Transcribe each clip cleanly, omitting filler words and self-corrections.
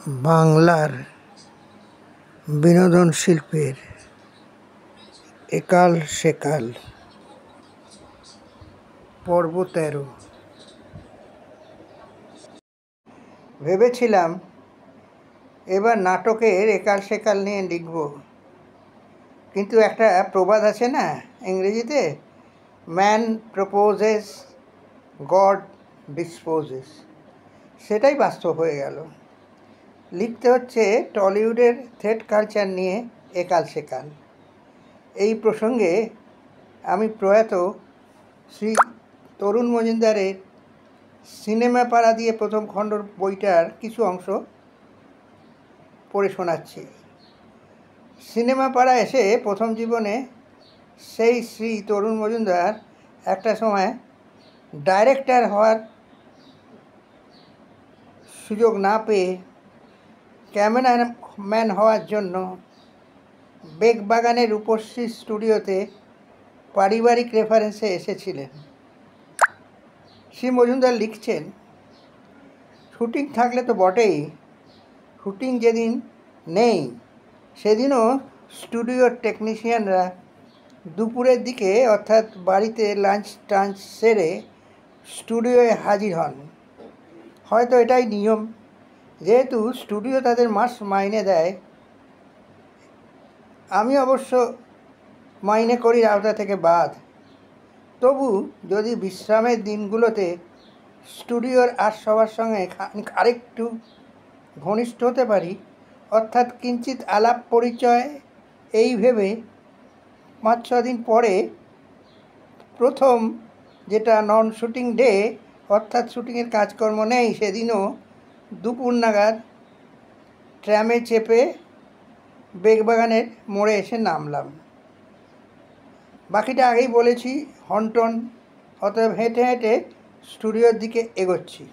বাংলার বিনোদন শিল্পের একাল সেকাল পর্ব 13। ভেবেছিলাম এবার নাটকের একাল সেকাল নিয়ে লিখব, কিন্তু একটা প্রবাদ আছে না ইংরেজিতে, ম্যান প্রপোজেস গড ডিসপোজেস, সেটাই বাস্তব হয়ে গেল। লিখতে হচ্ছে টলিউডের থ্রেড কালচার নিয়ে একাল সেকাল। এই প্রসঙ্গে আমি প্রয়াত শ্রী তরুণ মজুমদারের সিনেমা পাড়া দিয়ে প্রথম খণ্ডর বইটার কিছু অংশ পড়ে শোনাচ্ছি। সিনেমা পাড়া এসে প্রথম জীবনে সেই শ্রী তরুণ মজুমদার একটা সময় ডাইরেক্টর হওয়ার সুযোগ না পেয়ে ক্যামেরাম্যান হওয়ার জন্য বেগবাগানের রূপশ্রী স্টুডিওতে পারিবারিক রেফারেন্সে এসেছিলেন। শ্রী মজুমদার লিখছেন, শুটিং থাকলে তো বটেই, শুটিং যেদিন নেই সেদিনও স্টুডিওর টেকনিশিয়ানরা দুপুরের দিকে অর্থাৎ বাড়িতে লাঞ্চ টাঞ্চ সেরে স্টুডিওয়ে হাজির হন। হয়তো এটাই নিয়ম, যেহেতু স্টুডিও তাদের মাস মাইনে দেয়। আমি অবশ্য মাইনে করির আওতা থেকে বাদ। তবু যদি বিশ্রামের দিনগুলোতে স্টুডিওর আর সবার সঙ্গে আরেকটু ঘনিষ্ঠ হতে পারি, অর্থাৎ কিঞ্চিত আলাপ পরিচয়, এই ভেবে 5-6 দিন পরে প্রথম যেটা নন শুটিং ডে, অর্থাৎ শুটিংয়ের কাজকর্ম নেই, সেদিনও দুপুর নাগাদ ট্র্যামে চেপে বেগবাগানের মোড়ে এসে নামলাম। বাকিটা আগেই বলেছি, হনটন, অতএব হেঁটে হেঁটে স্টুডিওর দিকে এগোচ্ছি।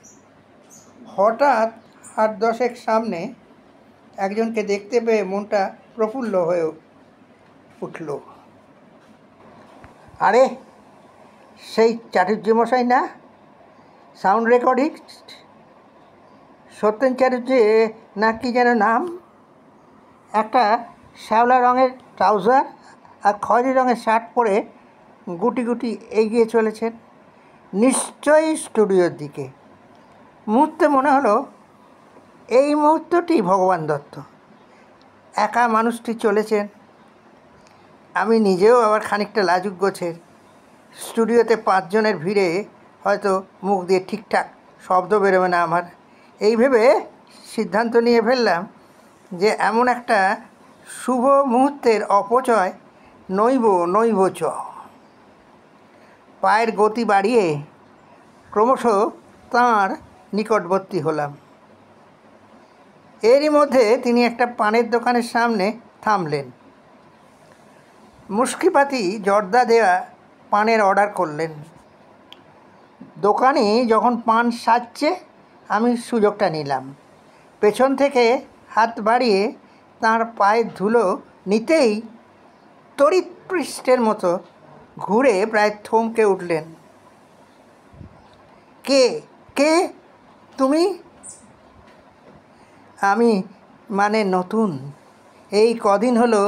হঠাৎ 8-10 সামনে একজনকে দেখতে পেয়ে মনটা প্রফুল্ল হয়ে উঠল। আরে, সেই চাটুর্যমশাই না, সাউন্ড রেকর্ডিস্ট, সত্যেন চ্যাটার্জি না কি যেন নাম। একটা শ্যাওলা রঙের ট্রাউজার আর খয়েরি রঙের শার্ট পরে গুটি গুটি এগিয়ে চলেছেন নিশ্চয়ই স্টুডিওর দিকে। মুহূর্তে মনে হলো এই মুহূর্তটি ভগবান দত্ত। একা মানুষটি চলেছেন। আমি নিজেও আবার খানিকটা লাজুক গোছের। স্টুডিওতে 5 জনের ভিড়ে হয়তো মুখ দিয়ে ঠিকঠাক শব্দ বেরোবে না আমার। এই ভেবে সিদ্ধান্ত নিয়ে ফেললাম যে এমন একটা শুভ মুহূর্তের অপচয় নইব চ। পায়ের গতি বাড়িয়ে ক্রমশ তাঁর নিকটবর্তী হলাম। এরই মধ্যে তিনি একটা পানের দোকানের সামনে থামলেন। মুষ্কিপাতি জর্দা দেওয়া পানের অর্ডার করলেন। দোকানি যখন পান সাজছে আমি সুযোগটা নিলাম। পেছন থেকে হাত বাড়িয়ে তাঁর পায়ের ধুলো নিতেই তড়িৎপৃষ্ঠের মতো ঘুরে প্রায় থমকে উঠলেন। কে কে তুমি? আমি মানে নতুন, এই কদিন হলো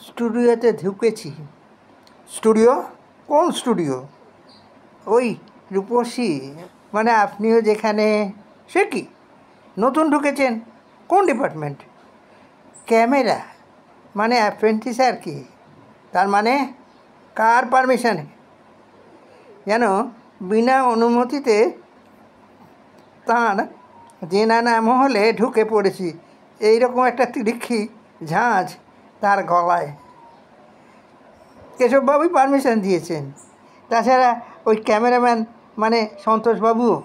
স্টুডিওতে ঢুকেছি। স্টুডিও? কোন স্টুডিও? ওই রূপসী, মানে আপনিও যেখানে। সে কি, নতুন ঢুকেছেন? কোন ডিপার্টমেন্ট? ক্যামেরা, মানে অ্যাপ্রেন্টিস আর কি। তার মানে কার পারমিশনে? যেন বিনা অনুমতিতে তাঁর জেনানা মহলে ঢুকে পড়েছি, এইরকম একটা তিরিক্ষি ঝাঁঝ তার গলায়। কেশববাবুই পারমিশন দিয়েছেন। তাছাড়া ওই ক্যামেরাম্যান মানে সন্তোষবাবুও।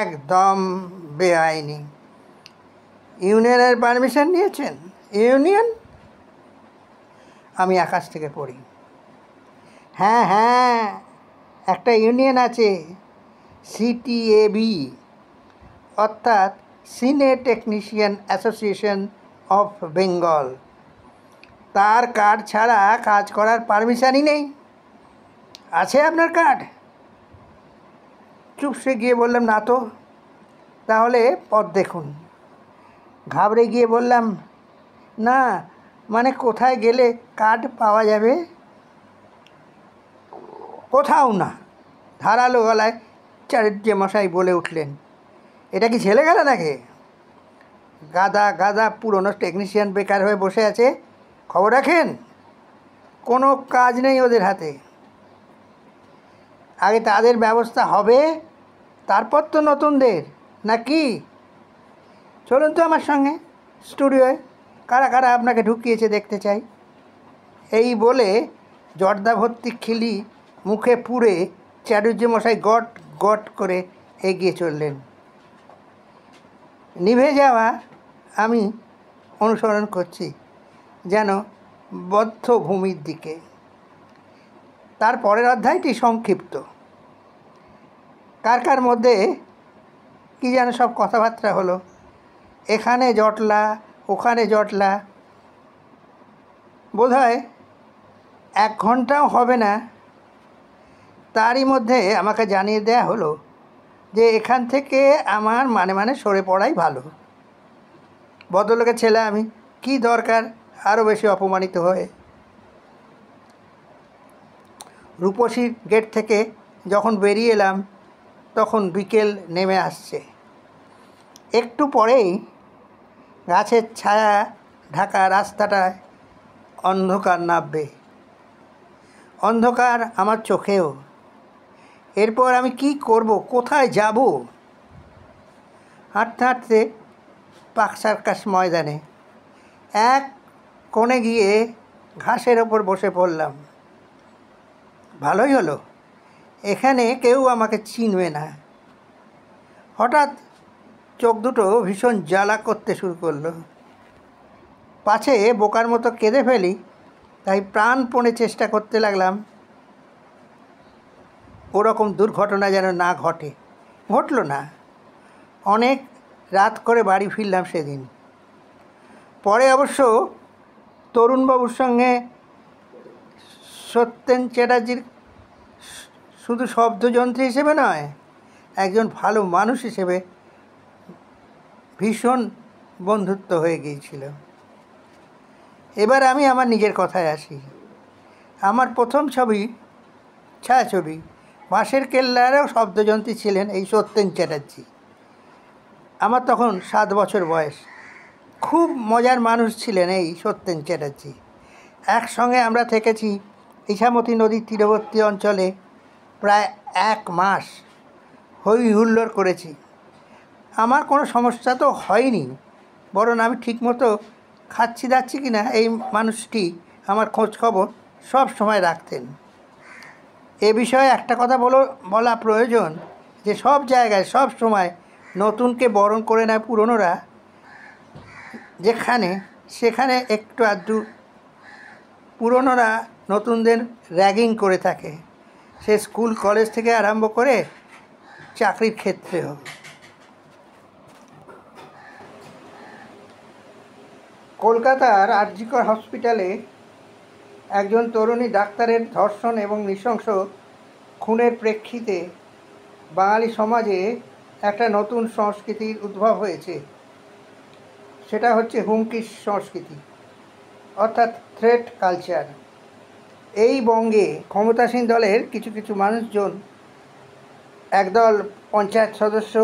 একদম বেআইনি। ইউনিয়নের পারমিশন নিয়েছেন? ইউনিয়ন? আমি আকাশ থেকে পড়ি। হ্যাঁ, একটা ইউনিয়ন আছে, সিটিএবি, অর্থাৎ সিনে টেকনিশিয়ান অ্যাসোসিয়েশন অফ বেঙ্গল। তার কার্ড ছাড়া কাজ করার পারমিশনই নেই। আছে আপনার কার্ড? চুপসে গিয়ে বললাম, না তো। তাহলে পথ দেখুন। ঘাবড়ে গিয়ে বললাম, না মানে কোথায় গেলে কার্ড পাওয়া যাবে? কোথাও না, ধারালো গলায় চাটুজ্যেমশাই বলে উঠলেন। এটা কি ছেলে গেল নাকি? গাদা গাদা পুরনো টেকনিশিয়ান বেকার হয়ে বসে আছে, খবর রাখেন? কোনো কাজ নেই ওদের হাতে। আগে তাদের ব্যবস্থা হবে, তারপর তো নতুনদের, নাকি? চলুন তো আমার সঙ্গে স্টুডিওয়ে, কারা কারা আপনাকে ঢুকিয়েছে দেখতে চাই। এই বলে জর্দা ভর্তি খিলি মুখে পুরে চাটুজ্যেমশাই গট গট করে এগিয়ে চললেন। নিভে যাওয়া আমি অনুসরণ করছি যেন বদ্ধ ভূমির দিকে। তার পরের অধ্যায়টি সংক্ষিপ্ত। কার কার মধ্যে কী যেন সব কথাবার্তা হলো, এখানে জটলা ওখানে জটলা। বোধহয় 1 ঘন্টাও হবে না, তারই মধ্যে আমাকে জানিয়ে দেয়া হলো যে এখান থেকে আমার মানে সরে পড়াই ভালো। ভদ্রলোকের ছেলে আমি, কি দরকার আরও বেশি অপমানিত হয়ে। রূপসীর গেট থেকে যখন বেরিয়ে এলাম তখন বিকেল নেমে আসছে। একটু পরেই গাছের ছায়া ঢাকা রাস্তাটায় অন্ধকার নামবে, অন্ধকার আমার চোখেও। এরপর আমি কি করব, কোথায় যাব? হাঁটতে হাঁটতে পার্ক সার্কাস ময়দানে এক কোণে গিয়ে ঘাসের ওপর বসে পড়লাম। ভালোই হলো, এখানে কেউ আমাকে চিনবে না। হঠাৎ চোখ দুটো ভীষণ জ্বালা করতে শুরু করলো। পাছে বোকার মতো কেঁদে ফেলি, তাই প্রাণপণে চেষ্টা করতে লাগলাম ওরকম দুর্ঘটনা যেন না ঘটে। ঘটল না। অনেক রাত করে বাড়ি ফিরলাম সেদিন। পরে অবশ্য তরুণবাবুর সঙ্গে সত্যেন চ্যাটার্জির শুধু শব্দযন্ত্রী হিসেবে নয়, একজন ভালো মানুষ হিসেবে ভীষণ বন্ধুত্ব হয়ে গিয়েছিল। এবার আমি আমার নিজের কথায় আসি। আমার প্রথম ছবি, ছায়াছবি, বাঁশের কেল্লারেও শব্দযন্ত্রী ছিলেন এই সত্যেন চ্যাটার্জি। আমার তখন 7 বছর বয়স। খুব মজার মানুষ ছিলেন এই সত্যেন চ্যাটার্জি। একসঙ্গে আমরা থেকেছি ইছামতি নদীর তীরবর্তী অঞ্চলে প্রায় 1 মাস। হই হুল্লোড় করেছি। আমার কোনো সমস্যা তো হয়নি, বরং আমি ঠিকমতো খাচ্ছি দাচ্ছি কি না এই মানুষটি আমার খোঁজ খবর সব সময় রাখতেন। এ বিষয়ে একটা কথা বলা প্রয়োজন যে সব জায়গায় সব সময় নতুনকে বরণ করে নেয় পুরনোরা, যেখানে সেখানে একটু আধটু পুরনোরা নতুনদের র্যাগিং করে থাকে, সে স্কুল কলেজ থেকে আরম্ভ করে চাকরির ক্ষেত্রেও। কলকাতার আরজিকর হসপিটালে একজন তরুণী ডাক্তারের ধর্ষণ এবং নৃশংস খুনের প্রেক্ষিতে বাঙালি সমাজে একটা নতুন সংস্কৃতির উদ্ভব হয়েছে। সেটা হচ্ছে হুমকি সংস্কৃতি, অর্থাৎ থ্রেট কালচার। এই বঙ্গে ক্ষমতাসীন দলের কিছু কিছু মানুষজন, একদল পঞ্চায়েত সদস্য,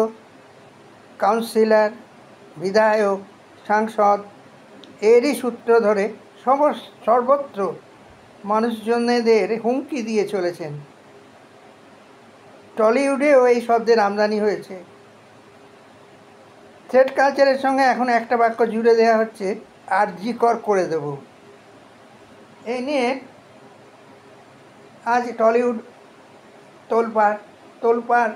কাউন্সিলর, বিধায়ক, সাংসদ, এরই সূত্র ধরে সর্বত্র মানুষজনেদের হুমকি দিয়ে চলেছেন। টলিউডেও এই শব্দের আমদানি হয়েছে। থ্রেট কালচারের সঙ্গে এখন একটা বাক্য জুড়ে দেওয়া হচ্ছে, আরজিকর করে দেব। এই নিয়ে আজ টলিউড তোলপাড়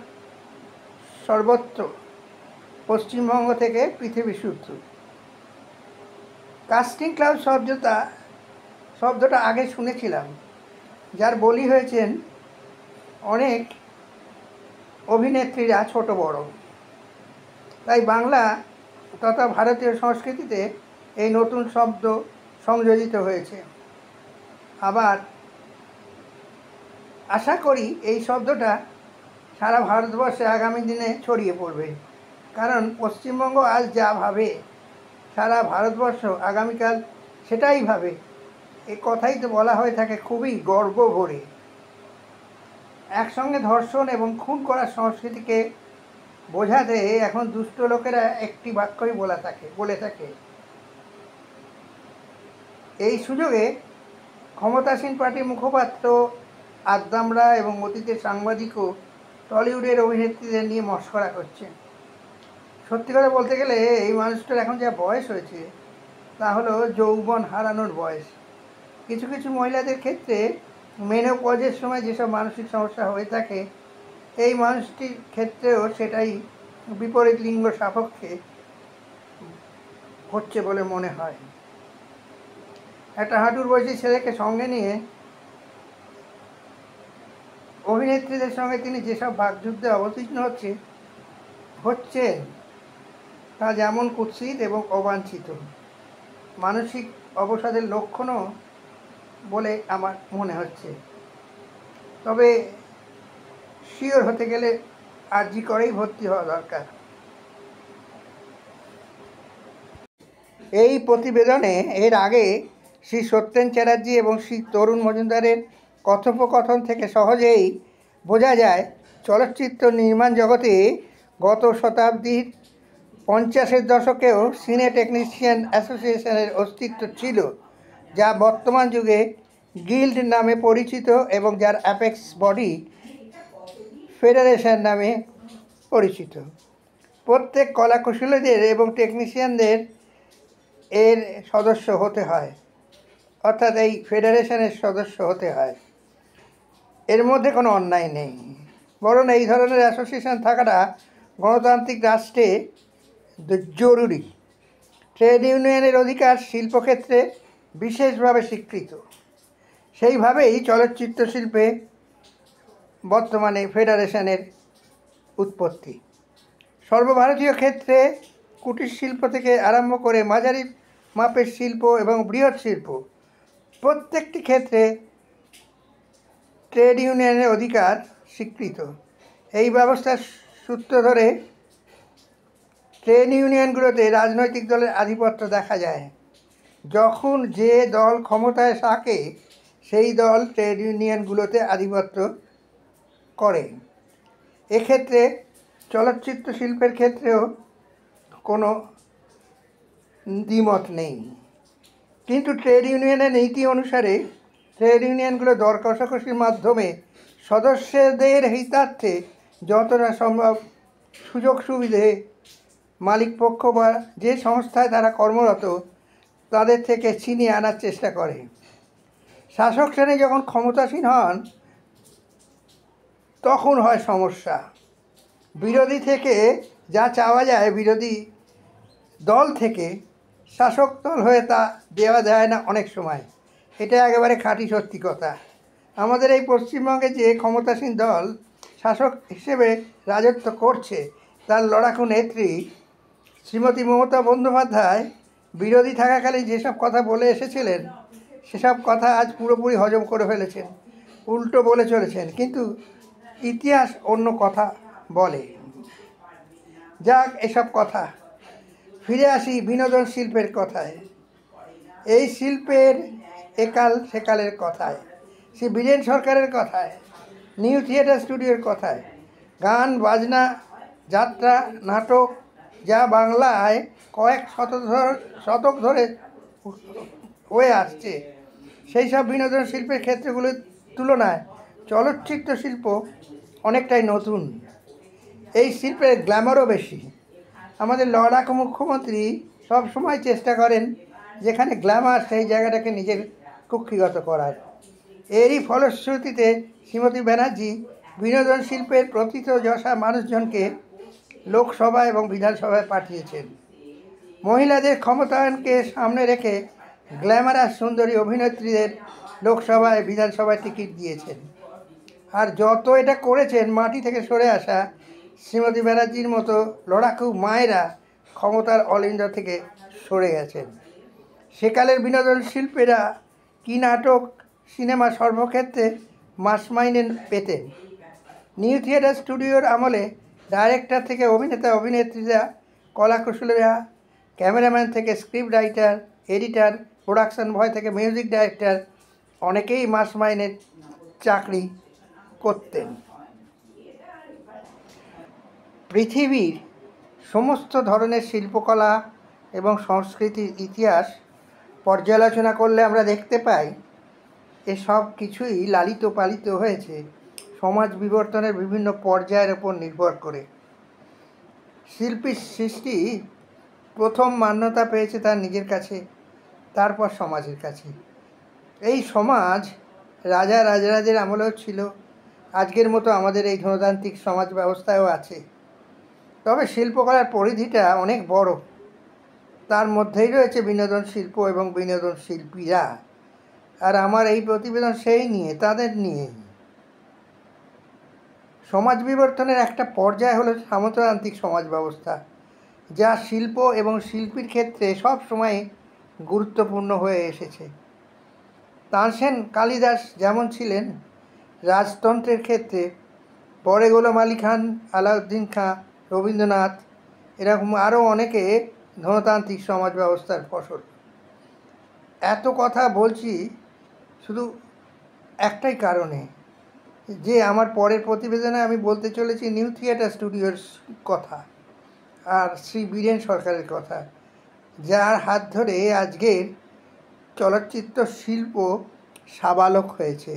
সর্বত্র, পশ্চিমবঙ্গ থেকে পৃথিবী শুদ্ধ। কাস্টিং ক্লাউড শব্দটা আগে শুনেছিলাম, যার বলি হয়েছেন অনেক অভিনেত্রীরা ছোট বড়। তাই বাংলা তথা ভারতীয় সংস্কৃতিতে এই নতুন শব্দ সংযোজিত হয়েছে। আবার আশা করি এই শব্দটা সারা ভারতবর্ষে আগামী দিনে ছড়িয়ে পড়বে। কারণ পশ্চিমবঙ্গ আজ যা ভাবে সারা ভারতবর্ষ আগামীকাল সেটাই ভাবে। এ কথাই তো বলা হয়ে থাকে খুবই গর্ব ভরে। একসঙ্গে ধর্ষণ এবং খুন করার সংস্কৃতিকে বোঝাতে এখন দুষ্ট লোকেরা একটি বাক্যই বলে থাকে। এই সুযোগে ক্ষমতাসীন পার্টির মুখপাত্র আদ্দামরা এবং অতীতের সাংবাদিকও টলিউডের অভিনেত্রীদের নিয়ে মশকরা করছেন। সত্যি কথা বলতে গেলে এই মানুষটার এখন যা বয়স হয়েছে তা হলো যৌবন হারানোর বয়স। কিছু কিছু মহিলাদের ক্ষেত্রে মেনোপজের সময় যেসব মানসিক সমস্যা হয়ে থাকে, এই মানুষটির ক্ষেত্রেও সেটাই বিপরীত লিঙ্গ সাপেক্ষে হচ্ছে বলে মনে হয়। একটা হাঁটুর বয়সী ছেলেকে সঙ্গে নিয়ে অভিনেত্রীদের সঙ্গে তিনি যেসব বাকযুদ্ধে অবতীর্ণ হচ্ছেন তা যেমন কুৎসিত এবং অবাঞ্ছিত, মানসিক অবসাদের লক্ষণও বলে আমার মনে হচ্ছে। তবে শিওর হতে গেলে আরজি করেই ভর্তি হওয়া দরকার। এই প্রতিবেদনে এর আগে শ্রী সত্যেন চ্যাটার্জি এবং শ্রী তরুণ মজুমদারের কথোপকথন থেকে সহজেই বোঝা যায় চলচ্চিত্র নির্মাণ জগতে গত শতাব্দীর 50-এর দশকেও সিনে টেকনিশিয়ান অ্যাসোসিয়েশনের অস্তিত্ব ছিল, যা বর্তমান যুগে গিল্ড নামে পরিচিত এবং যার অ্যাপেক্স বডি ফেডারেশন নামে পরিচিত। প্রত্যেক কলাকুশলীদের এবং টেকনিশিয়ানদের এর সদস্য হতে হয়, অর্থাৎ এই ফেডারেশনের সদস্য হতে হয়। এর মধ্যে কোনো অন্যায় নেই, বরং এই ধরনের অ্যাসোসিয়েশন থাকাটা গণতান্ত্রিক রাষ্ট্রে জরুরি। ট্রেড ইউনিয়নের অধিকার শিল্পক্ষেত্রে বিশেষভাবে স্বীকৃত। সেইভাবেই চলচ্চিত্র শিল্পে বর্তমানে ফেডারেশনের উৎপত্তি। সর্বভারতীয় ক্ষেত্রে কুটির শিল্প থেকে আরম্ভ করে মাঝারি মাপের শিল্প এবং বৃহৎ শিল্প প্রত্যেকটি ক্ষেত্রে ট্রেড ইউনিয়নের অধিকার স্বীকৃত। এই ব্যবস্থার সূত্র ধরে ট্রেড ইউনিয়নগুলোতে রাজনৈতিক দলের আধিপত্য দেখা যায়। যখন যে দল ক্ষমতায় থাকে সেই দল ট্রেড ইউনিয়নগুলোতে আধিপত্য করে। এক্ষেত্রে চলচ্চিত্র শিল্পের ক্ষেত্রেও কোনো দ্বিমত নেই। কিন্তু ট্রেড ইউনিয়নের নীতি অনুসারে ট্রেড ইউনিয়নগুলো দর কষাকষির মাধ্যমে সদস্যদের হিতার্থে যতটা সম্ভব সুযোগ সুবিধে মালিকপক্ষ বা যে সংস্থায় তারা কর্মরত তাদের থেকে ছিনিয়ে আনার চেষ্টা করে। শাসক শ্রেণী যখন ক্ষমতাসীন হন তখন হয় সমস্যা। বিরোধী থেকে যা চাওয়া যায় বিরোধী দল থেকে শাসক দল হয়ে তা দেওয়া যায় না অনেক সময়। এটা একেবারে খাঁটি সত্যি কথা। আমাদের এই পশ্চিমবঙ্গে যে ক্ষমতাসীন দল শাসক হিসেবে রাজত্ব করছে তার লড়াকু নেত্রী শ্রীমতী মমতা বন্দ্যোপাধ্যায় বিরোধী থাকাকালীন যেসব কথা বলে এসেছিলেন সেসব কথা আজ পুরোপুরি হজম করে ফেলেছেন, উল্টো বলে চলেছেন। কিন্তু ইতিহাস অন্য কথা বলে। যাক, এসব কথা ফিরে আসি বিনোদন শিল্পের কথায়। এই শিল্পের একাল সেকালের কথায়, সে বীরেন সরকারের কথায়, নিউ থিয়েটার স্টুডিওর কথায়, গান বাজনা যাত্রা নাটক যা বাংলায় কয়েক শতক ধরে হয়ে আসছে, সেই সব বিনোদন শিল্পের ক্ষেত্রগুলির তুলনায় চলচ্চিত্র শিল্প অনেকটাই নতুন। এই শিল্পের গ্ল্যামারও বেশি। আমাদের লড়াকু মুখ্যমন্ত্রী সব সময় চেষ্টা করেন যেখানে গ্ল্যামার সেই জায়গাটাকে নিজের কুক্ষিগত করার। এরই ফলশ্রুতিতে শ্রীমতী ব্যানার্জি বিনোদন শিল্পের প্রথিতযশা মানুষজনকে লোকসভা এবং বিধানসভায় পাঠিয়েছেন। মহিলাদের ক্ষমতায়নকে সামনে রেখে গ্ল্যামারাস সুন্দরী অভিনেত্রীদের লোকসভায় বিধানসভায় টিকিট দিয়েছেন। আর যত এটা করেছেন মাটি থেকে সরে আসা শ্রীমতী ব্যানার্জির মতো লড়াকু মায়েরা ক্ষমতার অলিন্দ থেকে সরে গেছেন। সেকালের বিনোদন শিল্পীরা কি নাটক সিনেমা সর্বক্ষেত্রে মাস মাইনে পেতেন। নিউ থিয়েটার স্টুডিওর আমলে ডাইরেক্টর থেকে অভিনেতা অভিনেত্রীরা, কলাকুশলীরা, ক্যামেরাম্যান থেকে স্ক্রিপ্ট রাইটার, এডিটার, প্রোডাকশন বয় থেকে মিউজিক ডাইরেক্টর, অনেকেই মাস মাইনের চাকরি করতেন। পৃথিবীর সমস্ত ধরনের শিল্পকলা এবং সংস্কৃতির ইতিহাস পর্যালোচনা করলে আমরা দেখতে পাই এসব কিছুই লালিত পালিত হয়েছে সমাজ বিবর্তনের বিভিন্ন পর্যায়ের ওপর নির্ভর করে। শিল্পীর সৃষ্টি প্রথম মান্যতা পেয়েছে তার নিজের কাছে, তারপর সমাজের কাছে। এই সমাজ রাজা রাজরাজের আমলেও ছিল, আজকের মতো আমাদের এই ধনতান্ত্রিক সমাজ ব্যবস্থায়ও আছে। তবে শিল্পকলার পরিধিটা অনেক বড়, তার মধ্যেই রয়েছে বিনোদন শিল্প এবং বিনোদন শিল্পীরা। আর আমার এই প্রতিবেদন সেই নিয়ে, তাদের নিয়ে। সমাজ বিবর্তনের একটা পর্যায় হলো সামন্ততান্ত্রিক সমাজ ব্যবস্থা, যা শিল্প এবং শিল্পীর ক্ষেত্রে সব সময় গুরুত্বপূর্ণ হয়ে এসেছে। তানসেন কালিদাস যেমন ছিলেন রাজতন্ত্রের ক্ষেত্রে, পরে গোলাম আলী খান, আলাউদ্দিন খাঁ, রবীন্দ্রনাথ, এরকম আরও অনেকে ধনতান্ত্রিক সমাজ ব্যবস্থার ফসল। এত কথা বলছি শুধু একটাই কারণে, যে আমার পরের প্রতিবেদনে আমি বলতে চলেছি নিউ থিয়েটার স্টুডিওর কথা আর শ্রী বীরেন সরকারের কথা, যার হাত ধরে আজকের চলচ্চিত্র শিল্প সাবালক হয়েছে।